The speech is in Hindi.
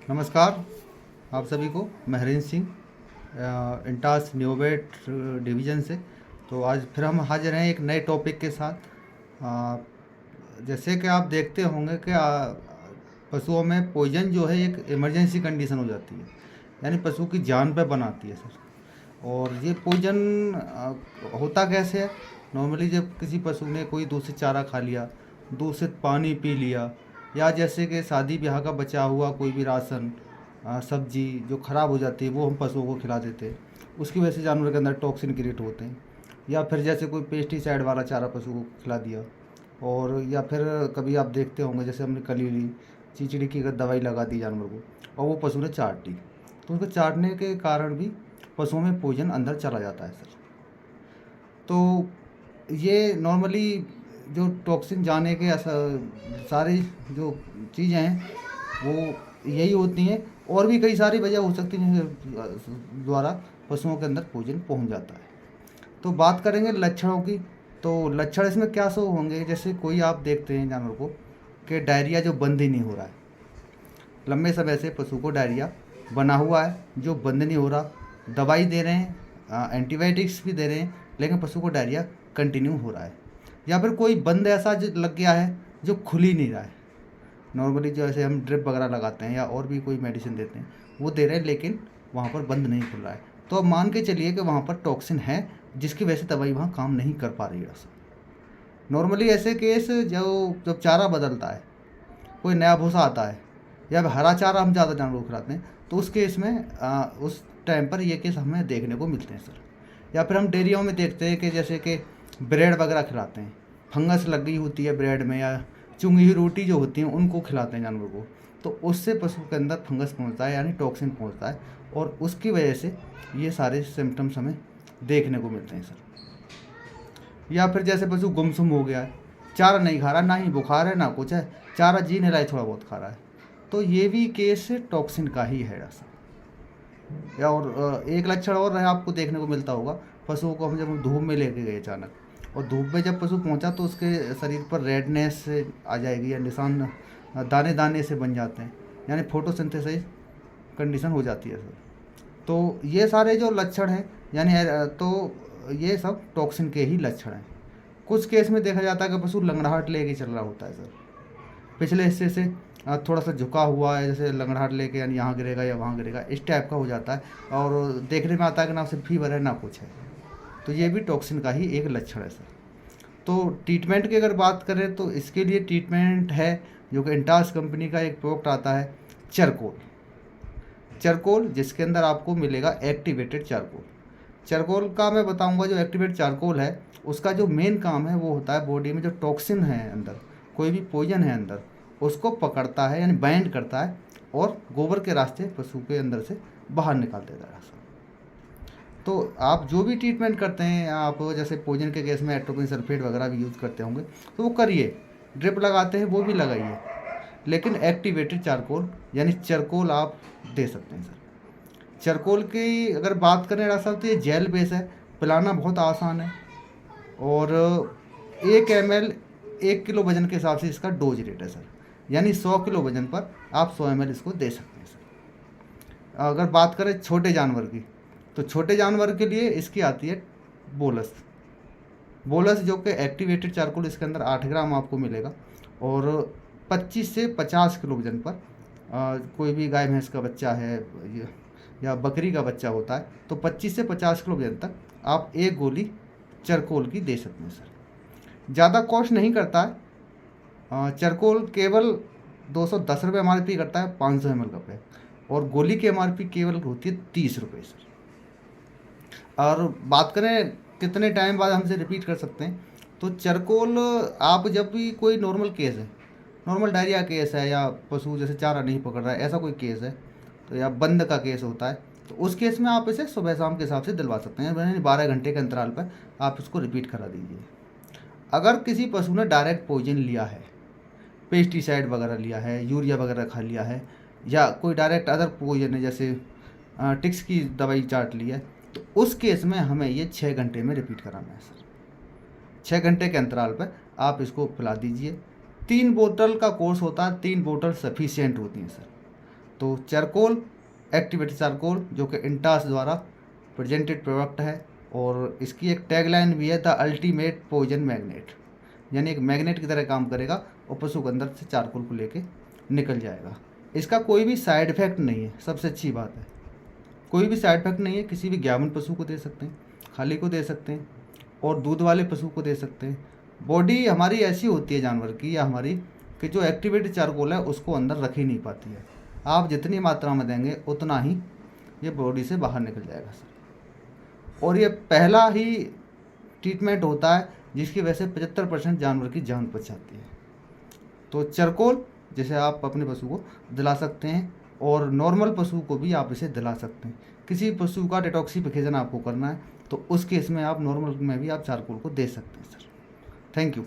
नमस्कार आप सभी को। मैं हरीश सिंह, इंटास न्योवेट डिवीज़न से। तो आज फिर हम हाजिर हैं एक नए टॉपिक के साथ। अ, जैसे कि आप देखते होंगे कि पशुओं में पॉइजन जो है एक इमरजेंसी कंडीशन हो जाती है, यानी पशु की जान पे बनाती है सर। और ये पॉइजन होता कैसे है? नॉर्मली जब किसी पशु ने कोई दूषित चारा खा लिया, दूषित पानी पी लिया, या जैसे कि शादी ब्याह का बचा हुआ कोई भी राशन, सब्जी जो ख़राब हो जाती है वो हम पशुओं को खिला देते हैं, उसकी वजह से जानवर के अंदर टॉक्सिन क्रिएट होते हैं। या फिर जैसे कोई पेस्टिसाइड वाला चारा पशु को खिला दिया, और या फिर कभी आप देखते होंगे जैसे हमने कली ली, चिचड़ी की अगर दवाई लगा दी जानवर को और वो पशु ने चाट ली, तो उसको चाटने के कारण भी पशुओं में पॉइजन अंदर चला जाता है सर। तो ये नॉर्मली जो टॉक्सिन जाने के सारी जो चीज़ें हैं वो यही होती हैं, और भी कई सारी वजह हो सकती हैं जिनके द्वारा पशुओं के अंदर पॉइजन पहुंच जाता है। तो बात करेंगे लक्षणों की। तो लक्षण इसमें क्या सो होंगे? जैसे कोई आप देखते हैं जानवर को कि डायरिया जो बंद ही नहीं हो रहा है, लंबे समय से पशु को डायरिया बना हुआ है जो बंद नहीं हो रहा, दवाई दे रहे हैं, एंटीबायोटिक्स भी दे रहे हैं, लेकिन पशु को डायरिया कंटिन्यू हो रहा है। या फिर कोई बंद ऐसा जो लग गया है जो खुल ही नहीं रहा है। नॉर्मली जो ऐसे हम ड्रिप वगैरह लगाते हैं या और भी कोई मेडिसिन देते हैं वो दे रहे हैं, लेकिन वहाँ पर बंद नहीं खुल रहा है, तो अब मान के चलिए कि वहाँ पर टॉक्सिन है जिसकी वजह से दवाई वहाँ काम नहीं कर पा रही है। नॉर्मली ऐसे केस जो जब चारा बदलता है, कोई नया भूसा आता है, या हरा चारा हम ज़्यादा जानवरों को खिलाते हैं, तो उस केस में उस टाइम पर ये केस हमें देखने को मिलते हैं सर। या फिर हम डेयरियों में देखते हैं कि जैसे कि ब्रेड वगैरह खिलाते हैं, फंगस लग गई होती है ब्रेड में, या चुंगी हुई रोटी जो होती हैं उनको खिलाते हैं जानवर को, तो उससे पशु के अंदर फंगस पहुंचता है, यानी टॉक्सिन पहुंचता है, और उसकी वजह से ये सारे सिम्टम्स हमें देखने को मिलते हैं सर। या फिर जैसे पशु गुमसुम हो गया है, चारा नहीं खा रहा, ना ही बुखार है ना कुछ है, चारा जी नहीं रहा है, थोड़ा बहुत खा रहा है, तो ये भी केस टॉक्सिन का ही है ऐसा। या और एक लक्षण और है आपको देखने को मिलता होगा, पशुओं को हम जब धूप में लेके गए अचानक, और धूप में जब पशु पहुंचा तो उसके शरीर पर रेडनेस आ जाएगी, या निशान दाने दाने से बन जाते हैं, यानी फोटोसिंथेसिस कंडीशन हो जाती है सर। तो ये सारे जो लक्षण हैं, यानी तो ये सब टॉक्सिन के ही लक्षण हैं। कुछ केस में देखा जाता है कि पशु लंगड़ाहट लेके चल रहा होता है सर, पिछले हिस्से से थोड़ा सा झुका हुआ है, जैसे लंगड़ाहट लेके, यानी यहाँ गिरेगा या वहाँ गिरेगा, इस टाइप का हो जाता है, और देखने में आता है कि ना सिर्फ फीवर है ना कुछ है, तो ये भी टॉक्सिन का ही एक लक्षण है सर। तो ट्रीटमेंट की अगर बात करें तो इसके लिए ट्रीटमेंट है जो कि इंटास कंपनी का एक प्रोडक्ट आता है, चरकोल। चारकोल जिसके अंदर आपको मिलेगा एक्टिवेटेड चारकोल। चारकोल का मैं बताऊंगा, जो एक्टिवेटेड चारकोल है उसका जो मेन काम है वो होता है बॉडी में जो टॉक्सिन है अंदर, कोई भी पॉइजन है अंदर, उसको पकड़ता है, यानी बाइंड करता है, और गोबर के रास्ते पशु के अंदर से बाहर निकाल देता है। तो आप जो भी ट्रीटमेंट करते हैं, आप जैसे पॉइजन के केस में एट्रोपिन सल्फेट वगैरह भी यूज़ करते होंगे, तो वो करिए, ड्रिप लगाते हैं वो भी लगाइए, लेकिन एक्टिवेटेड चारकोल यानी चरकोल आप दे सकते हैं सर। चरकोल की अगर बात करें डॉक्टर साहब, तो ये जेल बेस है, पिलाना बहुत आसान है, और 1 ml 1 किलो वजन के हिसाब से इसका डोज रेट है सर, यानी 100 किलो वजन पर आप 100 ml इसको दे सकते हैं सर। अगर बात करें छोटे जानवर की, तो छोटे जानवर के लिए इसकी आती है बोलस। बोलस जो कि एक्टिवेटेड चारकोल, इसके अंदर 8 ग्राम आपको मिलेगा, और 25 से 50 किलो वजन पर कोई भी गाय भैंस का बच्चा है या बकरी का बच्चा होता है, तो 25 से 50 किलो वजन तक आप एक गोली चरकोल की दे सकते हैं सर। ज़्यादा कॉस्ट नहीं करता है, चरकोल केवल 210 रुपये MRP करता है 500 ml का पैक, और गोली की MRP केवल होती है 30 रुपये सर। और बात करें कितने टाइम बाद हमसे रिपीट कर सकते हैं, तो चरकोल आप जब भी कोई नॉर्मल केस है, नॉर्मल डायरिया केस है, या पशु जैसे चारा नहीं पकड़ रहा है ऐसा कोई केस है, तो या बंद का केस होता है, तो उस केस में आप इसे सुबह शाम के हिसाब से दिलवा सकते हैं, यानी 12 घंटे के अंतराल पर आप इसको रिपीट करा दीजिए। अगर किसी पशु ने डायरेक्ट पॉइजन लिया है, पेस्टिसाइड वगैरह लिया है, यूरिया वगैरह खा लिया है, या कोई डायरेक्ट अदर पॉइजन है जैसे टिक्स की दवाई चाट ली है, तो उस केस में हमें ये 6 घंटे में रिपीट कराना है सर। 6 घंटे के अंतराल पर आप इसको पिला दीजिए। 3 बोतल का कोर्स होता है, 3 बोतल सफिशियंट होती हैं सर। तो चारकोल एक्टिवेटेड चारकोल जो कि इंटास द्वारा प्रेजेंटेड प्रोडक्ट है, और इसकी एक टैगलाइन भी है, द अल्टीमेट पॉइजन मैग्नेट, यानी एक मैग्नेट की तरह काम करेगा और पशु के अंदर से चारकोल को लेके निकल जाएगा। इसका कोई भी साइड इफेक्ट नहीं है, सबसे अच्छी बात है, कोई भी साइड इफेक्ट नहीं है। किसी भी ग्यावन पशु को दे सकते हैं, खाली को दे सकते हैं, और दूध वाले पशु को दे सकते हैं। बॉडी हमारी ऐसी होती है जानवर की या हमारी, कि जो एक्टिवेटेड चारकोल है उसको अंदर रख ही नहीं पाती है। आप जितनी मात्रा में देंगे उतना ही ये बॉडी से बाहर निकल जाएगा सर। और ये पहला ही ट्रीटमेंट होता है जिसकी वजह से 75% जानवर की जान बच जाती है। तो चारकोल जैसे आप अपने पशु को दिला सकते हैं, और नॉर्मल पशु को भी आप इसे दिला सकते हैं। किसी पशु का डिटॉक्सिफिकेशन आपको करना है तो उस केस में आप नॉर्मल में भी आप चारकोल को दे सकते हैं सर। Thank you.